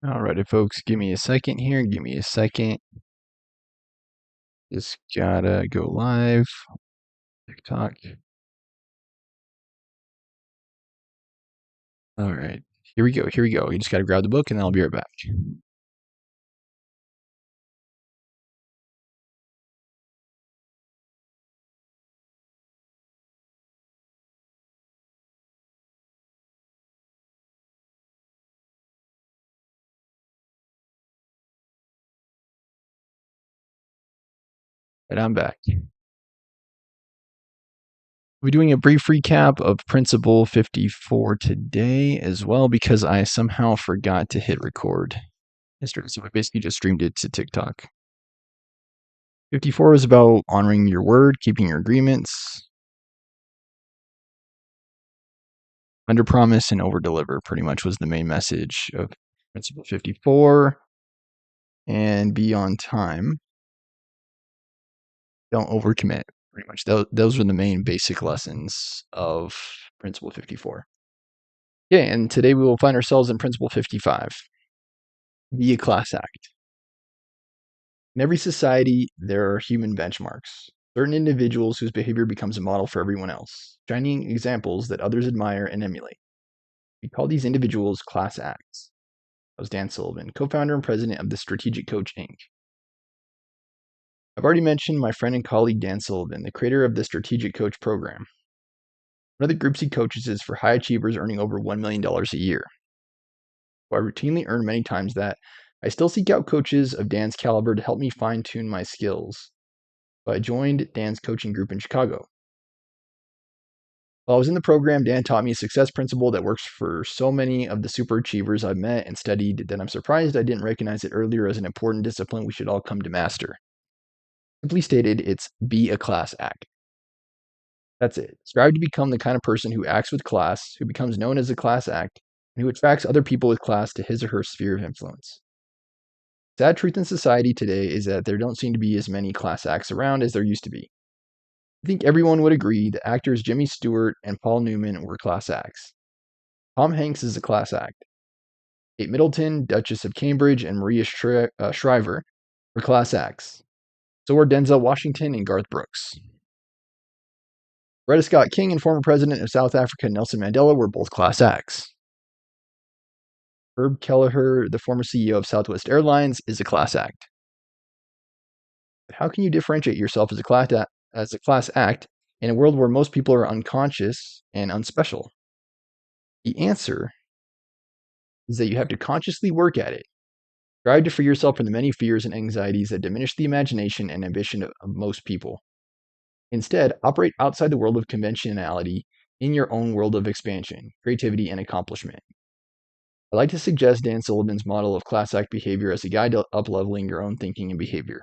Alrighty, folks, give me a second here. Give me a second. Just gotta go live. TikTok. All right, here we go. Here we go. You just gotta grab the book, and then I'll be right back. And I'm back. We're doing a brief recap of Principle 54 today as well because I somehow forgot to hit record yesterday. So I basically just streamed it to TikTok. 54 is about honoring your word, keeping your agreements, under promise and over deliver, pretty much was the main message of Principle 54. And be on time. Don't overcommit. Pretty much those are the main basic lessons of Principle 54. Okay, and today we will find ourselves in Principle 55. Be a class act. In every society, there are human benchmarks. Certain individuals whose behavior becomes a model for everyone else, shining examples that others admire and emulate. We call these individuals class acts. That was Dan Sullivan, co-founder and president of the Strategic Coach, Inc. I've already mentioned my friend and colleague Dan Sullivan, the creator of the Strategic Coach program. One of the groups he coaches is for high achievers earning over $1 million a year. While I routinely earn many times that, I still seek out coaches of Dan's caliber to help me fine-tune my skills. So I joined Dan's coaching group in Chicago. While I was in the program, Dan taught me a success principle that works for so many of the super achievers I've met and studied that I'm surprised I didn't recognize it earlier as an important discipline we should all come to master. Simply stated, it's be a class act. That's it. Strive to become the kind of person who acts with class, who becomes known as a class act, and who attracts other people with class to his or her sphere of influence. Sad truth in society today is that there don't seem to be as many class acts around as there used to be. I think everyone would agree that actors Jimmy Stewart and Paul Newman were class acts. Tom Hanks is a class act. Kate Middleton, Duchess of Cambridge, and Maria Shriver were class acts. So were Denzel Washington and Garth Brooks. Coretta Scott King and former president of South Africa Nelson Mandela were both class acts. Herb Kelleher, the former CEO of Southwest Airlines, is a class act. But how can you differentiate yourself as a class act in a world where most people are unconscious and unspecial? The answer is that you have to consciously work at it. Strive to free yourself from the many fears and anxieties that diminish the imagination and ambition of most people. Instead, operate outside the world of conventionality in your own world of expansion, creativity, and accomplishment. I like to suggest Dan Sullivan's model of class act behavior as a guide to upleveling your own thinking and behavior.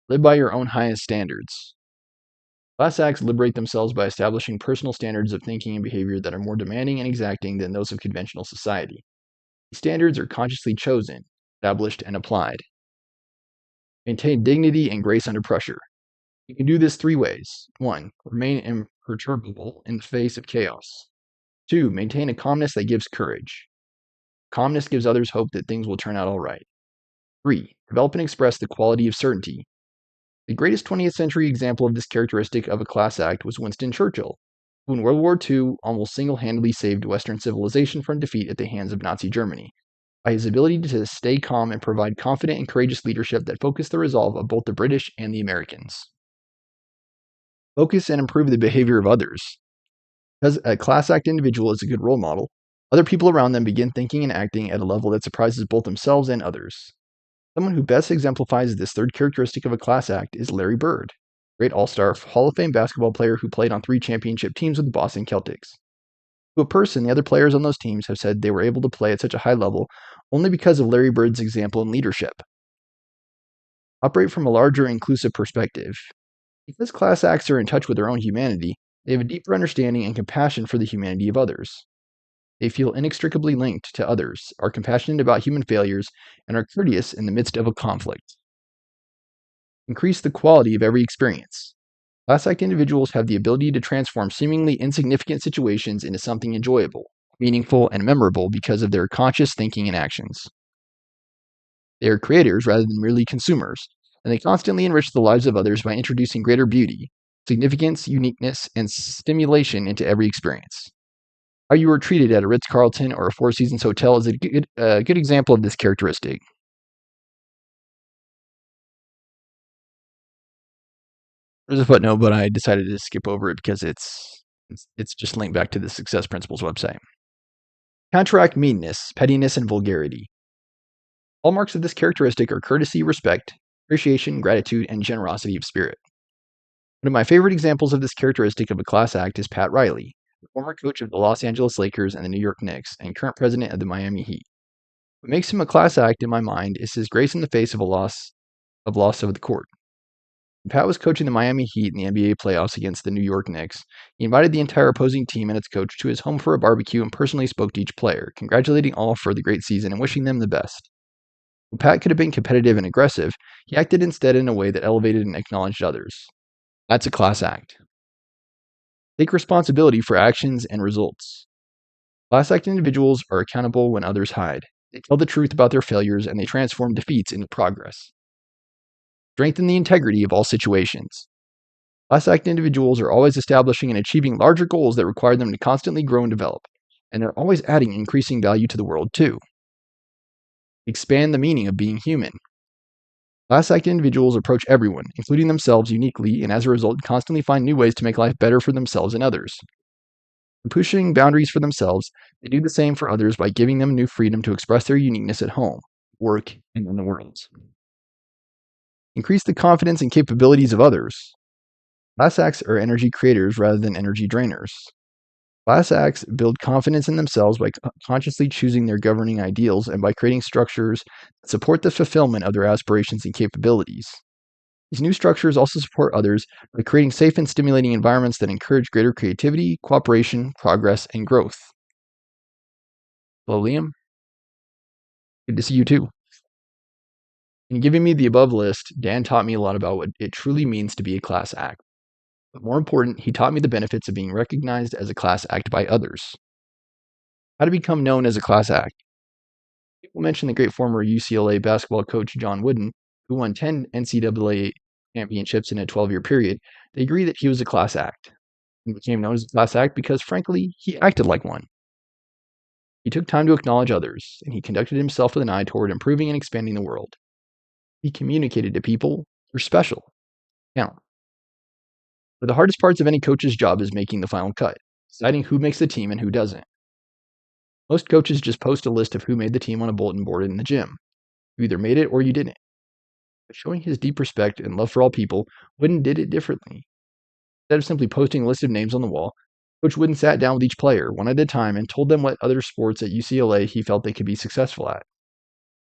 Live by your own highest standards. Class acts liberate themselves by establishing personal standards of thinking and behavior that are more demanding and exacting than those of conventional society. These standards are consciously chosen, established, and applied. Maintain dignity and grace under pressure. You can do this 3 ways. 1. Remain imperturbable in the face of chaos. 2. Maintain a calmness that gives courage. Calmness gives others hope that things will turn out all right. 3. Develop and express the quality of certainty. The greatest 20th century example of this characteristic of a class act was Winston Churchill, who in World War II almost single-handedly saved Western civilization from defeat at the hands of Nazi Germany, by his ability to stay calm and provide confident and courageous leadership that focused the resolve of both the British and the Americans. Focus and improve the behavior of others. Because a class act individual is a good role model, other people around them begin thinking and acting at a level that surprises both themselves and others. Someone who best exemplifies this third characteristic of a class act is Larry Bird, great all-star Hall of Fame basketball player who played on 3 championship teams with the Boston Celtics. To a person, the other players on those teams have said they were able to play at such a high level only because of Larry Bird's example and leadership. Operate from a larger inclusive perspective. Because class acts are in touch with their own humanity, they have a deeper understanding and compassion for the humanity of others. They feel inextricably linked to others, are compassionate about human failures, and are courteous in the midst of a conflict. Increase the quality of every experience. Class act individuals have the ability to transform seemingly insignificant situations into something enjoyable, meaningful, and memorable because of their conscious thinking and actions. They are creators rather than merely consumers, and they constantly enrich the lives of others by introducing greater beauty, significance, uniqueness, and stimulation into every experience. How you were treated at a Ritz-Carlton or a Four Seasons hotel is a good example of this characteristic. There's a footnote, but I decided to skip over it because it's just linked back to the Success Principles website. Counteract meanness, pettiness, and vulgarity. Hallmarks of this characteristic are courtesy, respect, appreciation, gratitude, and generosity of spirit. One of my favorite examples of this characteristic of a class act is Pat Riley, the former coach of the Los Angeles Lakers and the New York Knicks, and current president of the Miami Heat. What makes him a class act in my mind is his grace in the face of loss of the court. When Pat was coaching the Miami Heat in the NBA playoffs against the New York Knicks, he invited the entire opposing team and its coach to his home for a barbecue and personally spoke to each player, congratulating all for the great season and wishing them the best. When Pat could have been competitive and aggressive, he acted instead in a way that elevated and acknowledged others. That's a class act. Take responsibility for actions and results. Class act individuals are accountable when others hide. They tell the truth about their failures and they transform defeats into progress. Strengthen the integrity of all situations. Class act individuals are always establishing and achieving larger goals that require them to constantly grow and develop, and they're always adding increasing value to the world too. Expand the meaning of being human. Class act individuals approach everyone, including themselves, uniquely, and as a result, constantly find new ways to make life better for themselves and others. In pushing boundaries for themselves, they do the same for others by giving them new freedom to express their uniqueness at home, work, and in the world. Increase the confidence and capabilities of others. Class acts are energy creators rather than energy drainers. Class acts build confidence in themselves by consciously choosing their governing ideals and by creating structures that support the fulfillment of their aspirations and capabilities. These new structures also support others by creating safe and stimulating environments that encourage greater creativity, cooperation, progress, and growth. Hello, Liam. Good to see you too. In giving me the above list, Dan taught me a lot about what it truly means to be a class act. But more important, he taught me the benefits of being recognized as a class act by others. How to become known as a class act. People mention the great former UCLA basketball coach John Wooden, who won 10 NCAA championships in a 12-year period. They agree that he was a class act. He became known as a class act because, frankly, he acted like one. He took time to acknowledge others, and he conducted himself with an eye toward improving and expanding the world. He communicated to people, "You're special. Count." One of the hardest parts of any coach's job is making the final cut, deciding who makes the team and who doesn't. Most coaches just post a list of who made the team on a bulletin board in the gym. You either made it or you didn't. But showing his deep respect and love for all people, Wooden did it differently. Instead of simply posting a list of names on the wall, Coach Wooden sat down with each player, one at a time, and told them what other sports at UCLA he felt they could be successful at.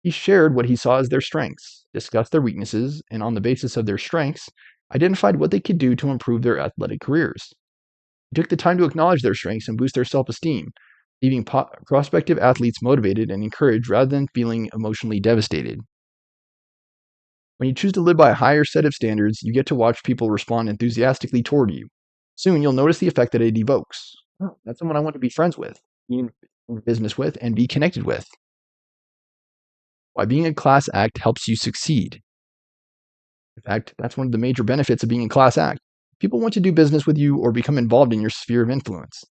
He shared what he saw as their strengths, discussed their weaknesses, and on the basis of their strengths, identified what they could do to improve their athletic careers. He took the time to acknowledge their strengths and boost their self esteem, leaving prospective athletes motivated and encouraged rather than feeling emotionally devastated. When you choose to live by a higher set of standards, you get to watch people respond enthusiastically toward you. Soon you'll notice the effect that it evokes. Oh, that's someone I want to be friends with, be in business with, and be connected with. Why being a class act helps you succeed. In fact, that's one of the major benefits of being a class act. People want to do business with you or become involved in your sphere of influence.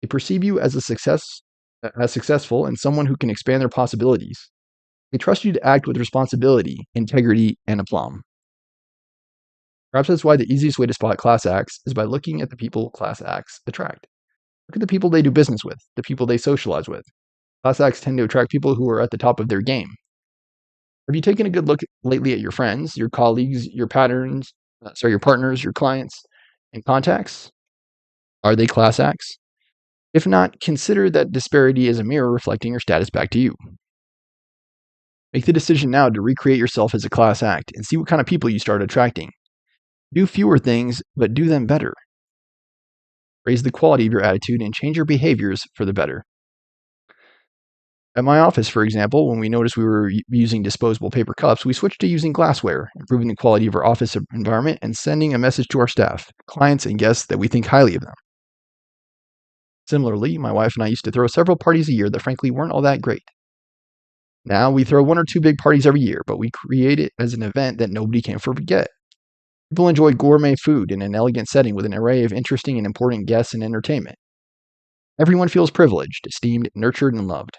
They perceive you as as successful and someone who can expand their possibilities. They trust you to act with responsibility, integrity, and aplomb. Perhaps that's why the easiest way to spot class acts is by looking at the people class acts attract. Look at the people they do business with, the people they socialize with. Class acts tend to attract people who are at the top of their game. Have you taken a good look lately at your friends, your colleagues, your your partners, your clients, and contacts? Are they class acts? If not, consider that disparity is a mirror reflecting your status back to you. Make the decision now to recreate yourself as a class act and see what kind of people you start attracting. Do fewer things, but do them better. Raise the quality of your attitude and change your behaviors for the better. At my office, for example, when we noticed we were using disposable paper cups, we switched to using glassware, improving the quality of our office environment and sending a message to our staff, clients, and guests that we think highly of them. Similarly, my wife and I used to throw several parties a year that frankly weren't all that great. Now we throw one or two big parties every year, but we create it as an event that nobody can forget. People enjoy gourmet food in an elegant setting with an array of interesting and important guests and entertainment. Everyone feels privileged, esteemed, nurtured, and loved.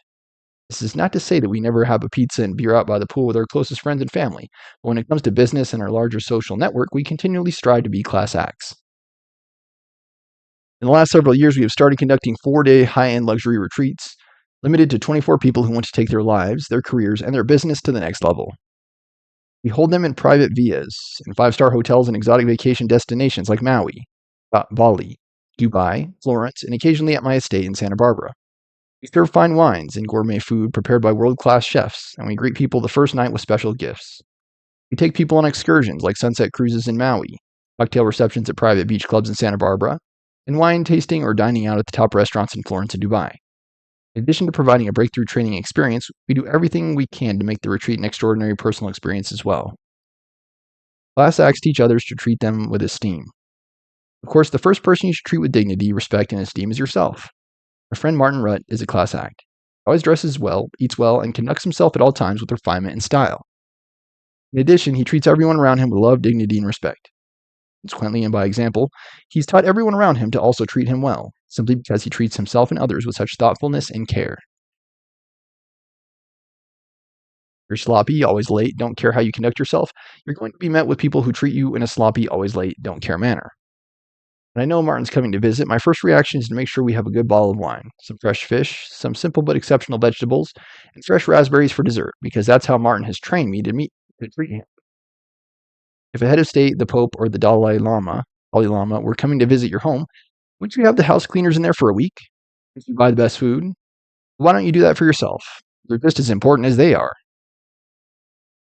This is not to say that we never have a pizza and beer out by the pool with our closest friends and family, but when it comes to business and our larger social network, we continually strive to be class acts. In the last several years, we have started conducting 4-day high-end luxury retreats, limited to 24 people who want to take their lives, their careers, and their business to the next level. We hold them in private villas, in five-star hotels and exotic vacation destinations like Maui, Bali, Dubai, Florence, and occasionally at my estate in Santa Barbara. We serve fine wines and gourmet food prepared by world-class chefs, and we greet people the first night with special gifts. We take people on excursions like sunset cruises in Maui, cocktail receptions at private beach clubs in Santa Barbara, and wine tasting or dining out at the top restaurants in Florence and Dubai. In addition to providing a breakthrough training experience, we do everything we can to make the retreat an extraordinary personal experience as well. Class acts teach others to treat them with esteem. Of course, the first person you should treat with dignity, respect, and esteem is yourself. My friend Martin Rutt is a class act. He always dresses well, eats well, and conducts himself at all times with refinement and style. In addition, he treats everyone around him with love, dignity, and respect. Consequently, and by example, he's taught everyone around him to also treat him well, simply because he treats himself and others with such thoughtfulness and care. You're sloppy, always late, don't care how you conduct yourself, you're going to be met with people who treat you in a sloppy, always late, don't care manner. When I know Martin's coming to visit, my first reaction is to make sure we have a good bottle of wine, some fresh fish, some simple but exceptional vegetables, and fresh raspberries for dessert, because that's how Martin has trained me to treat him. If a head of state, the Pope, or the Dalai Lama were coming to visit your home, wouldn't you have the house cleaners in there for a week? If you buy the best food, why don't you do that for yourself? They're just as important as they are.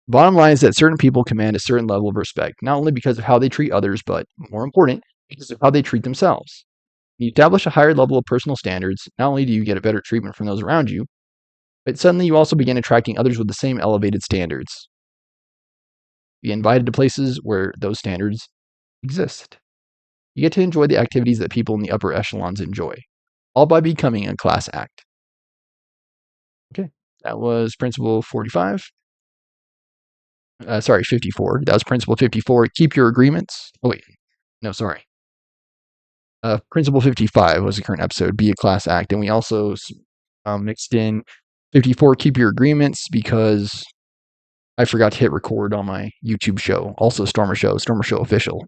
Bottom line is that certain people command a certain level of respect, not only because of how they treat others, but, more important, because of how they treat themselves. When you establish a higher level of personal standards, not only do you get a better treatment from those around you, but suddenly you also begin attracting others with the same elevated standards. You get invited to places where those standards exist. You get to enjoy the activities that people in the upper echelons enjoy, all by becoming a class act. Okay, that was Principle 45. 54. That was Principle 54. Keep your agreements. Oh, wait. No, sorry. Principle 55 was the current episode, be a class act. And we also mixed in 54, keep your agreements, because I forgot to hit record on my YouTube show. Also Stormer Show Official.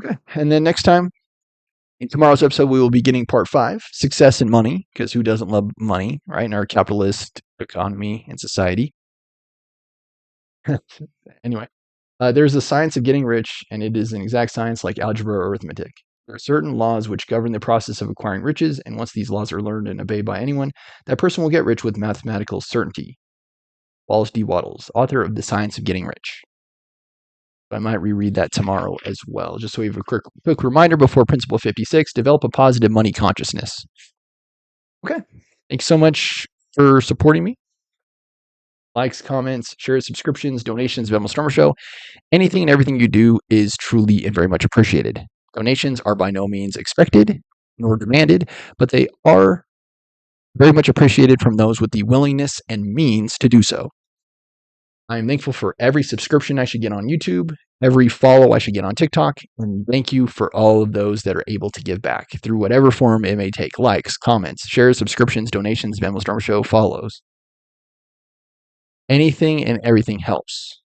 Okay, and then next time, in tomorrow's episode, we will be getting part 5, success and money, because who doesn't love money, right, in our capitalist economy and society. Anyway, there's a science of getting rich, and it is an exact science like algebra or arithmetic. There are certain laws which govern the process of acquiring riches, and once these laws are learned and obeyed by anyone, that person will get rich with mathematical certainty. Wallace D. Wattles, author of The Science of Getting Rich. I might reread that tomorrow as well, just so we have a quick reminder before Principle 56, develop a positive money consciousness. Okay, thanks so much for supporting me. Likes, comments, shares, subscriptions, donations, Venmo Stormer Show. Anything and everything you do is truly and very much appreciated. Donations are by no means expected nor demanded, but they are very much appreciated from those with the willingness and means to do so. I am thankful for every subscription I should get on YouTube, every follow I should get on TikTok, and thank you for all of those that are able to give back through whatever form it may take: likes, comments, shares, subscriptions, donations, Venmo Stormer Show, follows. Anything and everything helps.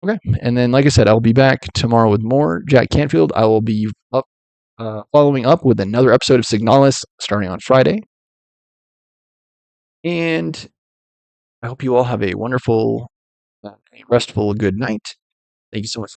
Okay, and then like I said, I'll be back tomorrow with more Jack Canfield. I will be following up with another episode of Signalis starting on Friday. And I hope you all have a wonderful, restful, good night. Thank you so much.